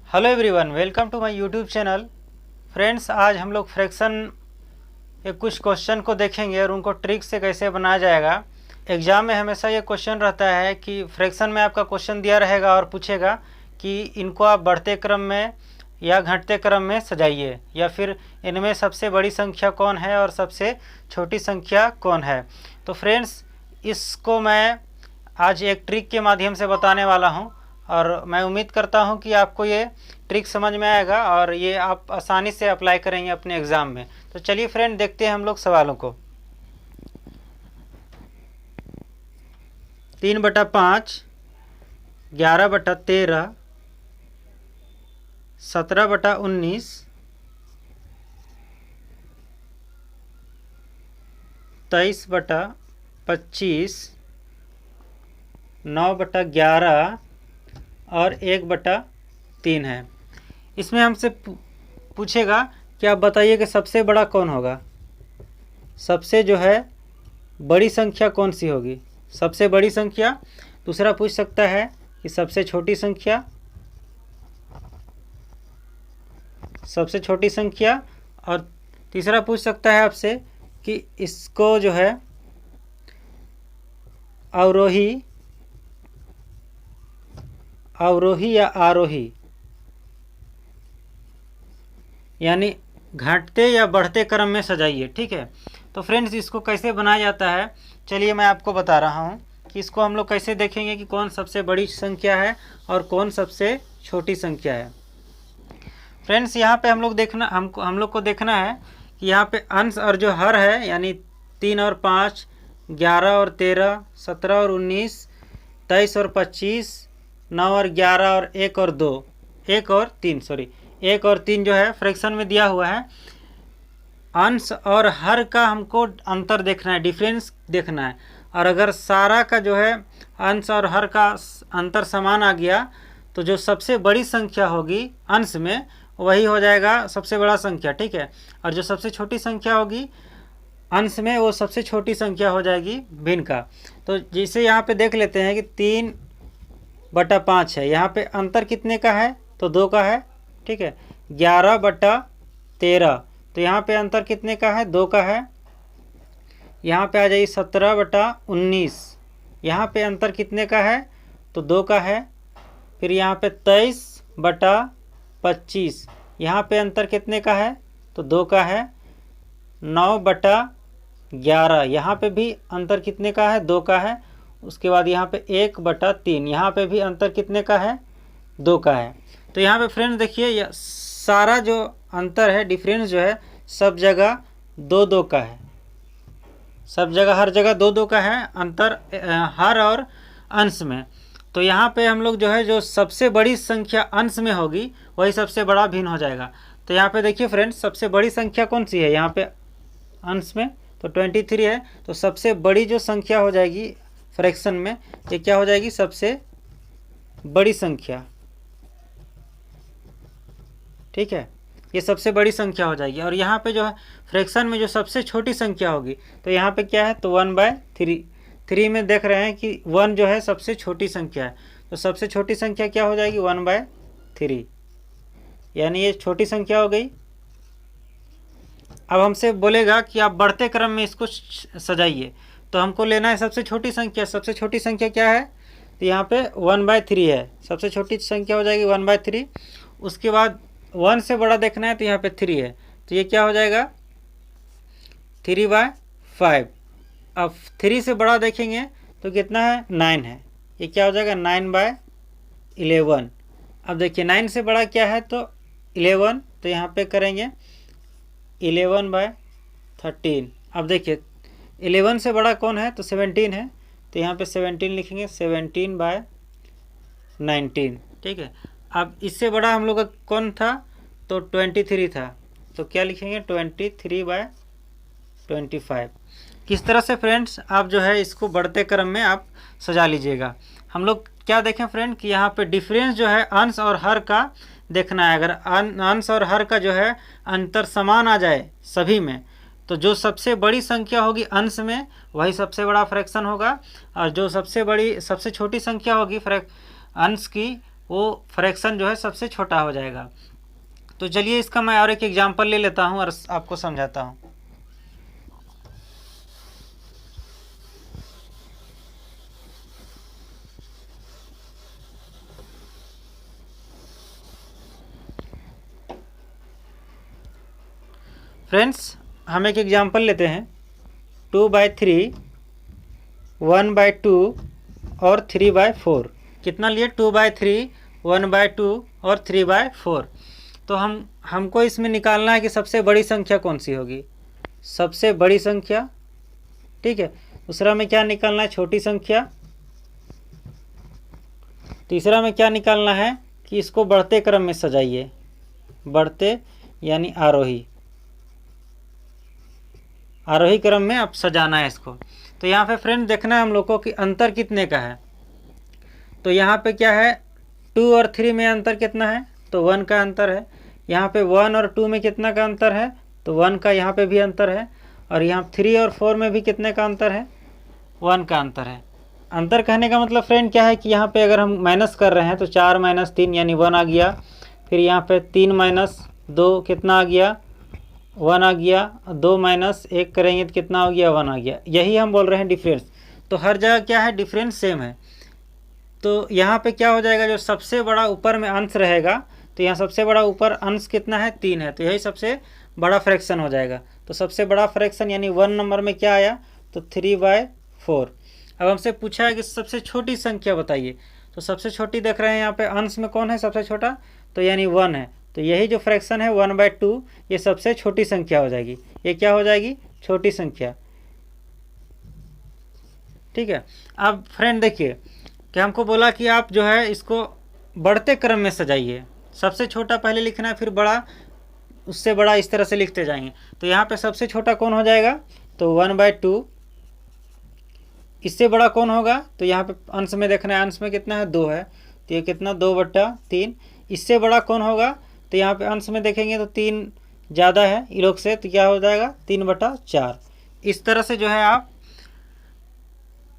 Hello everyone, welcome to my YouTube channel. Friends, आज हम लोग फ्रैक्शन के कुछ क्वेश्चन को देखेंगे और उनको ट्रिक से कैसे बनाया जाएगा। एग्ज़ाम में हमेशा ये क्वेश्चन रहता है कि फ्रैक्शन में आपका क्वेश्चन दिया रहेगा और पूछेगा कि इनको आप बढ़ते क्रम में या घटते क्रम में सजाइए, या फिर इनमें सबसे बड़ी संख्या कौन है और सबसे छोटी संख्या कौन है। तो फ्रेंड्स, इसको मैं आज एक ट्रिक के माध्यम से बताने वाला हूँ और मैं उम्मीद करता हूँ कि आपको ये ट्रिक समझ में आएगा और ये आप आसानी से अप्लाई करेंगे अपने एग्ज़ाम में। तो चलिए फ्रेंड, देखते हैं हम लोग सवालों को। 3/5, 11/13, 17/19, 23/25, 9/11 और 1/3 है। इसमें हमसे पूछेगा कि आप बताइए कि सबसे बड़ा कौन होगा, सबसे जो है बड़ी संख्या कौन सी होगी, सबसे बड़ी संख्या। दूसरा पूछ सकता है कि सबसे छोटी संख्या, सबसे छोटी संख्या। और तीसरा पूछ सकता है आपसे कि इसको जो है अवरोही या आरोही, यानी घटते या बढ़ते क्रम में सजाइए। ठीक है, तो फ्रेंड्स, इसको कैसे बनाया जाता है चलिए मैं आपको बता रहा हूँ कि इसको हम लोग कैसे देखेंगे कि कौन सबसे बड़ी संख्या है और कौन सबसे छोटी संख्या है। फ्रेंड्स, यहाँ पे हम लोग को देखना है कि यहाँ पे अंश और जो हर है, यानी 3 और 5, 11 और 13, 17 और 19, 23 और 25, 9 और 11 और 1 और 3 जो है फ्रैक्शन में दिया हुआ है। अंश और हर का हमको अंतर देखना है, डिफरेंस देखना है। और अगर सारा का जो है अंश और हर का अंतर समान आ गया तो जो सबसे बड़ी संख्या होगी अंश में वही हो जाएगा सबसे बड़ा संख्या। ठीक है, और जो सबसे छोटी संख्या होगी अंश में वो सबसे छोटी संख्या हो जाएगी भिन्न का। तो जैसे यहाँ पे देख लेते हैं कि 3/5 है, यहाँ पे अंतर कितने का है तो 2 का है। ठीक है, 11/13 तो यहाँ पे अंतर कितने का है 2 का है। यहाँ पे आ जाइए 17/19, यहाँ पे अंतर कितने का है तो 2 का है। फिर यहाँ पे 23/25, यहाँ पे अंतर कितने का है तो 2 का है। 9/11, यहाँ पे भी अंतर कितने का है 2 का है। उसके बाद यहाँ पे 1/3, यहाँ पे भी अंतर कितने का है 2 का है। तो यहाँ पे फ्रेंड्स देखिए, सारा जो अंतर है, डिफरेंस जो है, सब जगह 2-2 का है, सब जगह हर जगह 2-2 का है अंतर हर और अंश में। तो यहाँ पे हम लोग जो है जो सबसे बड़ी संख्या अंश में होगी वही सबसे बड़ा भिन्न हो जाएगा। तो यहाँ पे देखिए फ्रेंड्स, सबसे बड़ी संख्या कौन सी है यहाँ पे अंश में तो 23 है। तो सबसे बड़ी जो संख्या हो जाएगी फ्रैक्शन में, ये क्या हो जाएगी सबसे बड़ी संख्या। ठीक है, ये सबसे बड़ी संख्या हो जाएगी। और यहाँ पे जो है फ्रैक्शन में जो सबसे छोटी संख्या होगी तो यहाँ पे क्या है तो 1/3 में देख रहे हैं कि 1 जो है सबसे छोटी संख्या है। तो सबसे छोटी संख्या क्या हो जाएगी 1/3, यानी ये छोटी संख्या हो गई। अब हमसे बोलेगा कि आप बढ़ते क्रम में इसको सजाइए, तो हमको लेना है सबसे छोटी संख्या। सबसे छोटी संख्या क्या है तो यहाँ पे 1/3 है, सबसे छोटी संख्या हो जाएगी 1/3। उसके बाद 1 से बड़ा देखना है तो यहाँ पे 3 है, तो ये क्या हो जाएगा 3/5। अब 3 से बड़ा देखेंगे तो कितना है 9 है, ये क्या हो जाएगा 9/11। अब देखिए 9 से बड़ा क्या है तो 11, तो यहाँ पे करेंगे 11/13। अब देखिए 11 से बड़ा कौन है तो 17 है, तो यहाँ पे 17 लिखेंगे 17/19। ठीक है, अब इससे बड़ा हम लोग का कौन था तो 23 था, तो क्या लिखेंगे 23/25। किस तरह से फ्रेंड्स आप जो है इसको बढ़ते क्रम में आप सजा लीजिएगा। हम लोग क्या देखें फ्रेंड कि यहाँ पे डिफरेंस जो है अंश और हर का देखना है। अगर अंश और हर का जो है अंतर समान आ जाए सभी में, तो जो सबसे बड़ी संख्या होगी अंश में वही सबसे बड़ा फ्रैक्शन होगा, और जो सबसे छोटी संख्या होगी अंश की वो फ्रैक्शन जो है सबसे छोटा हो जाएगा। तो चलिए इसका मैं और एक एग्जांपल ले लेता हूँ और आपको समझाता हूँ। फ्रेंड्स, हम एक एग्जांपल लेते हैं 2/3, 1/2 और 3/4। कितना लिए? 2/3, 1/2 और 3/4। तो हमको इसमें निकालना है कि सबसे बड़ी संख्या कौन सी होगी, सबसे बड़ी संख्या। ठीक है, दूसरा में क्या निकालना है? छोटी संख्या। तीसरा में क्या निकालना है कि इसको बढ़ते क्रम में सजाइए, बढ़ते यानी आरोही, आरोही क्रम में अब सजाना है इसको। तो यहाँ पे फ्रेंड देखना है हम लोग को कि अंतर कितने का है। तो यहाँ पे क्या है, 2 और 3 में अंतर कितना है? तो 1 का अंतर है। यहाँ पे 1 और 2 में कितना का अंतर है? तो 1 का यहाँ पे भी अंतर है। और यहाँ 3 और 4 में भी कितने का अंतर है? 1 का अंतर है। अंतर कहने का मतलब फ्रेंड क्या है कि यहाँ पे अगर हम माइनस कर रहे हैं तो 4 - 3 यानी 1 आ गया। फिर यहाँ पे 3 - 2 कितना आ गया? 1 आ गया। 2 - 1 करेंगे तो कितना हो गया? 1 आ गया। यही हम बोल रहे हैं डिफरेंस। तो हर जगह क्या है? डिफरेंस सेम है। तो यहाँ पे क्या हो जाएगा, जो सबसे बड़ा ऊपर में अंश रहेगा, तो यहाँ सबसे बड़ा ऊपर अंश कितना है? 3 है। तो यही सबसे बड़ा फ्रैक्शन हो जाएगा। तो सबसे बड़ा फ्रैक्शन यानी 1 नंबर में क्या आया? तो 3/4। अब हमसे पूछा है कि सबसे छोटी संख्या बताइए। तो सबसे छोटी देख रहे हैं यहाँ पे अंश में कौन है सबसे छोटा? तो यानी 1 है। तो यही जो फ्रैक्शन है 1/2, ये सबसे छोटी संख्या हो जाएगी। ये क्या हो जाएगी? छोटी संख्या। ठीक है। अब फ्रेंड देखिए कि हमको बोला कि आप जो है इसको बढ़ते क्रम में सजाइए। सबसे छोटा पहले लिखना है, फिर बड़ा, उससे बड़ा, इस तरह से लिखते जाएंगे। तो यहाँ पे सबसे छोटा कौन हो जाएगा? तो 1/2। इससे बड़ा कौन होगा? तो यहाँ पे अंश में देखना है, अंश में कितना है? 2 है। तो ये कितना? 2/3। इससे बड़ा कौन होगा? तो यहाँ पे अंश में देखेंगे तो 3 ज़्यादा है ये लोग से, तो क्या हो जाएगा? 3/4। इस तरह से जो है आप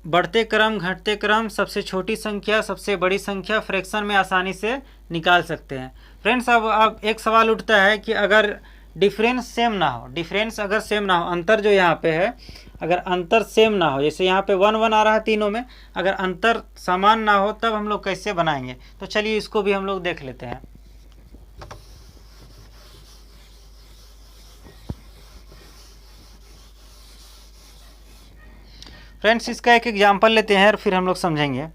बढ़ते क्रम, घटते क्रम, सबसे छोटी संख्या, सबसे बड़ी संख्या फ्रैक्शन में आसानी से निकाल सकते हैं। फ्रेंड्स, अब एक सवाल उठता है कि अगर डिफरेंस सेम ना हो, डिफरेंस अगर सेम ना हो, अंतर जो यहाँ पे है अगर अंतर सेम ना हो, जैसे यहाँ पे 1 आ रहा है तीनों में, अगर अंतर समान ना हो तब हम लोग कैसे बनाएंगे? तो चलिए इसको भी हम लोग देख लेते हैं। फ्रेंड्स, इसका एक एग्जाम्पल लेते हैं और फिर हम लोग समझेंगे।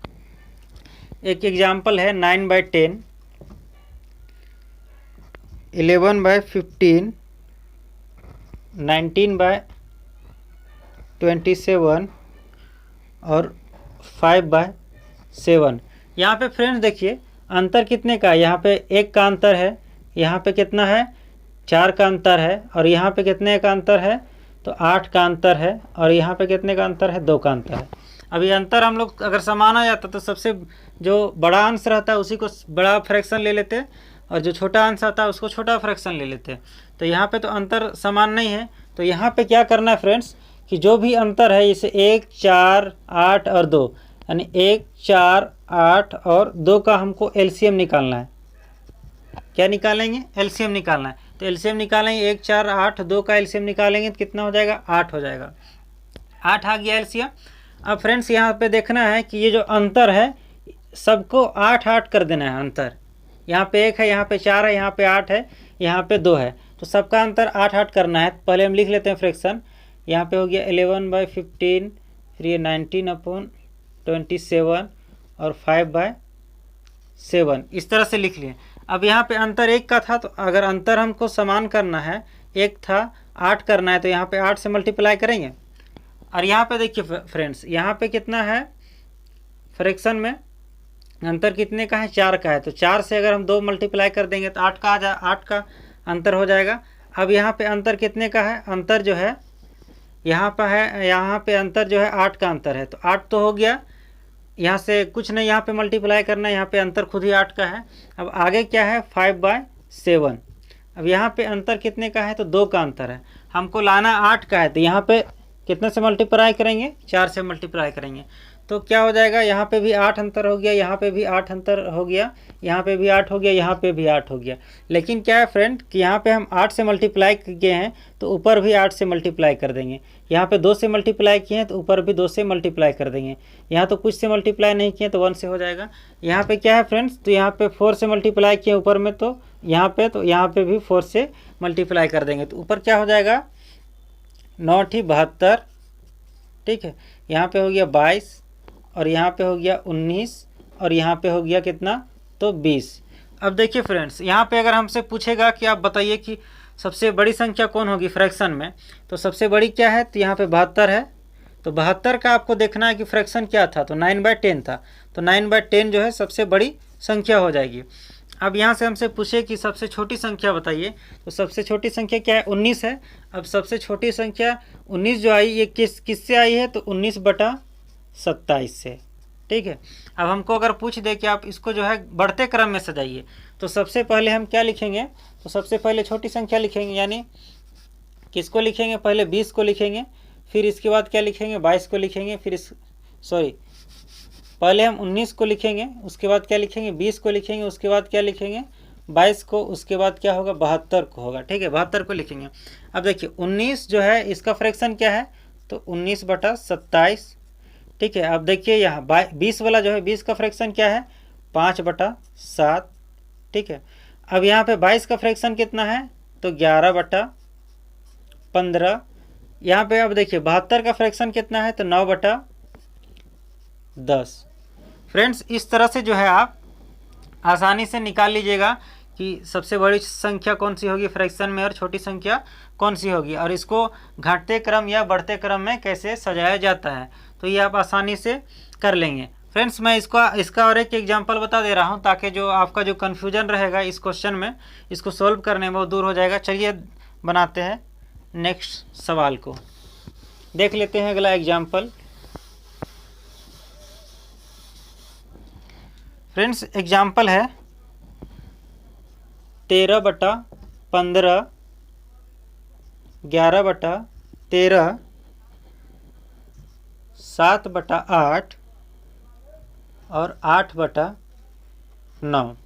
एक एग्जाम्पल है 9/10, 11/15, 19/27 और 5/7। यहाँ पे फ्रेंड्स देखिए अंतर कितने का है? यहाँ पे 1 का अंतर है, यहाँ पे कितना है? 4 का अंतर है, और यहाँ पे कितने का अंतर है? तो 8 का अंतर है, और यहाँ पे कितने का अंतर है? 2 का अंतर है। अब ये अंतर हम लोग अगर समान आ जाता तो सबसे जो बड़ा अंश रहता है उसी को बड़ा फ्रैक्शन ले लेते, और जो छोटा अंश आता है उसको छोटा फ्रैक्शन ले लेते। तो यहाँ पे तो अंतर समान नहीं है। तो यहाँ पे क्या करना है फ्रेंड्स कि जो भी अंतर है, जैसे 1, 4, 8 और 2, यानी 1, 4, 8 और 2 का हमको एलसीएम निकालना है। क्या निकालेंगे? एलसीएम निकालना है। तो एलसीएम निकालेंगे, 1, 4, 8, 2 का एलसीएम निकालेंगे तो कितना हो जाएगा? 8 हो जाएगा। 8 आ गया एलसीएम। अब फ्रेंड्स यहाँ पे देखना है कि ये जो अंतर है सबको 8-8 कर देना है। अंतर यहाँ पे 1 है, यहाँ पे 4 है, यहाँ पे 8 है, यहाँ पे 2 है, तो सबका अंतर 8-8 करना है। पहले हम लिख लेते हैं फ्रैक्शन। यहाँ पे हो गया 11/15, फिर ये 19/27 और 5/7, इस तरह से लिख लिए। अब यहाँ पे अंतर 1 का था, तो अगर अंतर हमको समान करना है, 1 था 8 करना है, तो यहाँ पे 8 से मल्टीप्लाई करेंगे। और यहाँ पे देखिए फ्रेंड्स, यहाँ पे कितना है फ्रैक्शन में अंतर कितने का है? 4 का है। तो 4 से अगर हम 2 मल्टीप्लाई कर देंगे तो 8 का अंतर हो जाएगा। अब यहाँ पे अंतर कितने का है? अंतर जो है यहाँ पर है, यहाँ पे अंतर जो है 8 का अंतर है। तो 8 तो हो गया, यहाँ से कुछ नहीं, यहाँ पे मल्टीप्लाई करना है, यहाँ पे अंतर खुद ही 8 का है। अब आगे क्या है? 5/7। अब यहाँ पे अंतर कितने का है? तो 2 का अंतर है, हमको लाना 8 का है। तो यहाँ पे कितने से मल्टीप्लाई करेंगे? 4 से मल्टीप्लाई करेंगे। तो क्या हो जाएगा, यहाँ पे भी 8 अंतर हो गया, यहाँ पे भी 8 अंतर हो गया, यहाँ पे भी 8 हो गया, यहाँ पे भी 8 हो गया। लेकिन क्या है फ्रेंड कि यहाँ पे हम 8 से मल्टीप्लाई किए हैं तो ऊपर भी 8 से मल्टीप्लाई कर देंगे। यहाँ पे 2 से मल्टीप्लाई किए हैं तो ऊपर भी 2 से मल्टीप्लाई कर देंगे। यहाँ तो कुछ से मल्टीप्लाई नहीं किए तो 1 से हो जाएगा। यहाँ पे क्या है फ्रेंड्स, तो यहाँ पे 4 से मल्टीप्लाई किए ऊपर में, तो यहाँ पे भी 4 से मल्टीप्लाई कर देंगे तो ऊपर क्या हो जाएगा, 9 × 72, ठीक है। यहाँ पे हो गया 22 और यहाँ पे हो गया 19 और यहाँ पे हो गया कितना, तो 20। अब देखिए फ्रेंड्स, यहाँ पे अगर हमसे पूछेगा कि आप बताइए कि सबसे बड़ी संख्या कौन होगी फ्रैक्शन में, तो सबसे बड़ी क्या है, तो यहाँ पे 72 है। तो 72 का आपको देखना है कि फ्रैक्शन क्या था, तो 9/10 था। तो 9/10 जो है सबसे बड़ी संख्या हो जाएगी। अब यहाँ से हमसे पूछे कि सबसे छोटी संख्या बताइए, तो सबसे छोटी संख्या क्या है, 19 है। अब सबसे छोटी संख्या 19 जो आई, ये किससे आई है, तो 19/27 से, ठीक है। अब हमको अगर पूछ दे कि आप इसको जो है बढ़ते क्रम में सजाइए, तो सबसे पहले हम क्या लिखेंगे, तो सबसे पहले छोटी संख्या लिखेंगे, यानी किसको लिखेंगे, पहले 20 को लिखेंगे, फिर इसके बाद क्या लिखेंगे, 22 को लिखेंगे, फिर पहले हम 19 को लिखेंगे, उसके बाद क्या लिखेंगे, 20 को लिखेंगे, उसके बाद क्या लिखेंगे, 22 को, उसके बाद क्या होगा, 72 को होगा, ठीक है, 72 को लिखेंगे। अब देखिए 19 जो है इसका फ्रैक्शन क्या है, तो 19/27, ठीक है। अब देखिए यहाँ 20 वाला जो है, 20 का फ्रैक्शन क्या है, 5/7, ठीक है। अब यहाँ पे 22 का फ्रैक्शन कितना है, तो 11/15। यहाँ पे अब देखिए 72 का फ्रैक्शन कितना है, तो 9/10। फ्रेंड्स, इस तरह से जो है आप आसानी से निकाल लीजिएगा कि सबसे बड़ी संख्या कौन सी होगी फ्रैक्शन में और छोटी संख्या कौन सी होगी, और इसको घटते क्रम या बढ़ते क्रम में कैसे सजाया जाता है, तो ये आप आसानी से कर लेंगे। फ्रेंड्स, मैं इसका और एक एग्जांपल बता दे रहा हूँ ताकि जो आपका जो कन्फ्यूजन रहेगा इस क्वेश्चन में, इसको सॉल्व करने में वो दूर हो जाएगा। चलिए बनाते हैं नेक्स्ट सवाल को, देख लेते हैं अगला एग्जाम्पल। फ्रेंड्स, एग्जाम्पल है 13/15, 11/13, 7/8 और 8/9।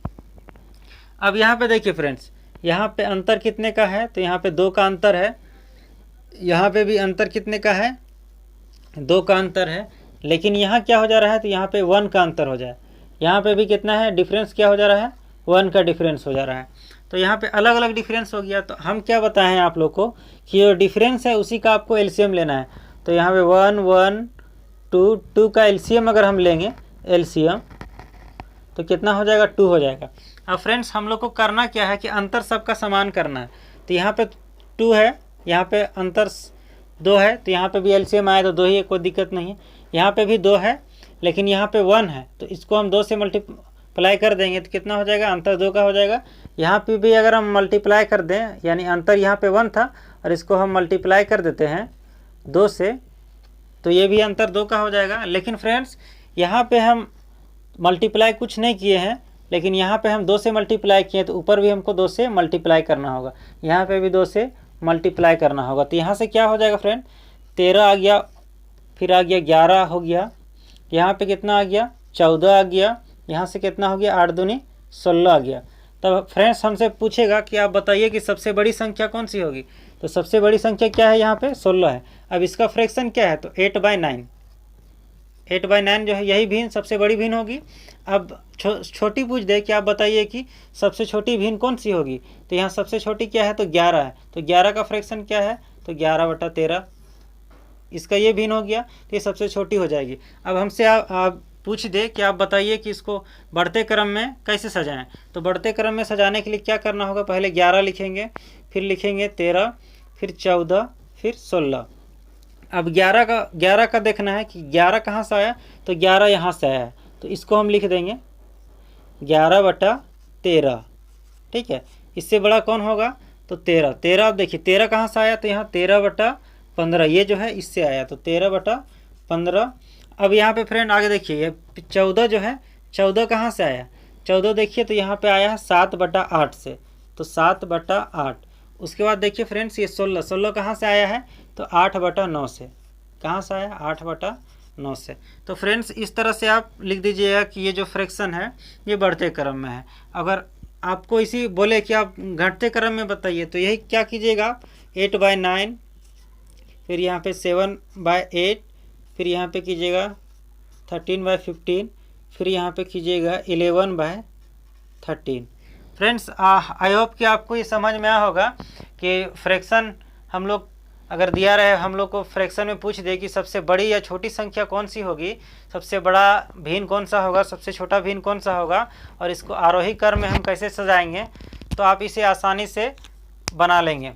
अब यहाँ पे देखिए फ्रेंड्स, यहाँ पे अंतर कितने का है, तो यहाँ पे 2 का अंतर है, यहाँ पे भी अंतर कितने का है, 2 का अंतर है। लेकिन यहाँ क्या हो जा रहा है, तो यहाँ पे 1 का अंतर हो जाए। यहाँ पे भी कितना है, डिफरेंस क्या हो जा रहा है, 1 का डिफरेंस हो जा रहा है। तो यहाँ पे अलग अलग डिफरेंस हो गया। तो हम क्या बताएं आप लोग को कि जो डिफरेंस है उसी का आपको एलसीएम लेना है। तो यहाँ पे 1 1 2 2 का एलसीएम अगर हम लेंगे एलसीएम, तो कितना हो जाएगा, 2 हो जाएगा। अब फ्रेंड्स, हम लोग को करना क्या है कि अंतर सबका समान करना है। तो यहाँ पे 2 है, यहाँ पे अंतर 2 है, तो यहाँ पे भी एलसीएम आया तो 2 ही है, कोई दिक्कत नहीं है। यहाँ पे भी 2 है, लेकिन यहाँ पे 1 है, तो इसको हम 2 से मल्टीप्लाई कर देंगे तो कितना हो जाएगा, अंतर 2 का हो जाएगा। यहाँ पे भी अगर हम मल्टीप्लाई कर दें, यानी अंतर यहाँ पे 1 था और इसको हम मल्टीप्लाई कर देते हैं 2 से, तो ये भी अंतर 2 का हो जाएगा। लेकिन फ्रेंड्स, यहाँ पे हम मल्टीप्लाई कुछ नहीं किए हैं, लेकिन यहाँ पे हम 2 से मल्टीप्लाई किए, तो ऊपर भी हमको 2 से मल्टीप्लाई करना होगा, यहाँ पे भी 2 से मल्टीप्लाई करना होगा। तो यहाँ से क्या हो जाएगा फ्रेंड, 13 आ गया, फिर आ गया 11 हो गया, यहाँ पे कितना आ गया, 14 आ गया, यहाँ से कितना हो गया, 8 दूनी 16 आ गया। तब फ्रेंड्स हमसे पूछेगा कि आप बताइए कि सबसे बड़ी संख्या कौन सी होगी, तो सबसे बड़ी संख्या क्या है, यहाँ पे 16 है। अब इसका फ्रैक्शन क्या है, तो 8/9, 8/9 जो है यही भिन्न सबसे बड़ी भिन्न होगी। अब छोटी पूछ दे कि आप बताइए कि सबसे छोटी भिन्न कौन सी होगी, तो यहाँ सबसे छोटी क्या है, तो 11 है। तो 11 का फ्रैक्शन क्या है, तो 11/13, इसका ये भिन्न हो गया, तो ये सबसे छोटी हो जाएगी। अब हमसे आप पूछ दे कि आप बताइए कि इसको बढ़ते क्रम में कैसे सजाएं, तो बढ़ते क्रम में सजाने के लिए क्या करना होगा, पहले 11 लिखेंगे, फिर लिखेंगे 13, फिर 14, फिर 16। अब 11 का देखना है कि 11 कहाँ से आया, तो 11 यहाँ से आया है, तो इसको हम लिख देंगे 11/13, ठीक है। इससे बड़ा कौन होगा, तो 13। अब देखिए 13 कहाँ से आया, तो यहाँ 13/15, ये जो है इससे आया, तो 13/15। अब यहाँ पे फ्रेंड आगे देखिए, ये 14 जो है, 14 कहाँ से आया, 14 देखिए तो यहाँ पे आया है 7/8 से, तो 7/8। उसके बाद देखिए फ्रेंड्स, ये 16 कहाँ से आया है, तो 8/9 से। कहाँ से आया, 8/9 9 से। तो फ्रेंड्स इस तरह से आप लिख दीजिएगा कि ये जो फ्रैक्शन है ये बढ़ते क्रम में है। अगर आपको इसी बोले कि आप घटते क्रम में बताइए तो यही क्या कीजिएगा, 8/9, फिर यहाँ पे 7/8, फिर यहाँ पे कीजिएगा 13/15, फिर यहाँ पे कीजिएगा 11/13। फ्रेंड्स आई होप कि आपको ये समझ में आया होगा कि फ्रैक्शन हम लोग अगर दिया रहे, हम लोग को फ्रैक्शन में पूछ दे कि सबसे बड़ी या छोटी संख्या कौन सी होगी, सबसे बड़ा भिन्न कौन सा होगा, सबसे छोटा भिन्न कौन सा होगा, और इसको आरोही क्रम में हम कैसे सजाएंगे, तो आप इसे आसानी से बना लेंगे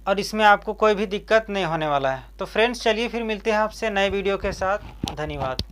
और इसमें आपको कोई भी दिक्कत नहीं होने वाला है। तो फ्रेंड्स चलिए फिर मिलते हैं आपसे नए वीडियो के साथ। धन्यवाद।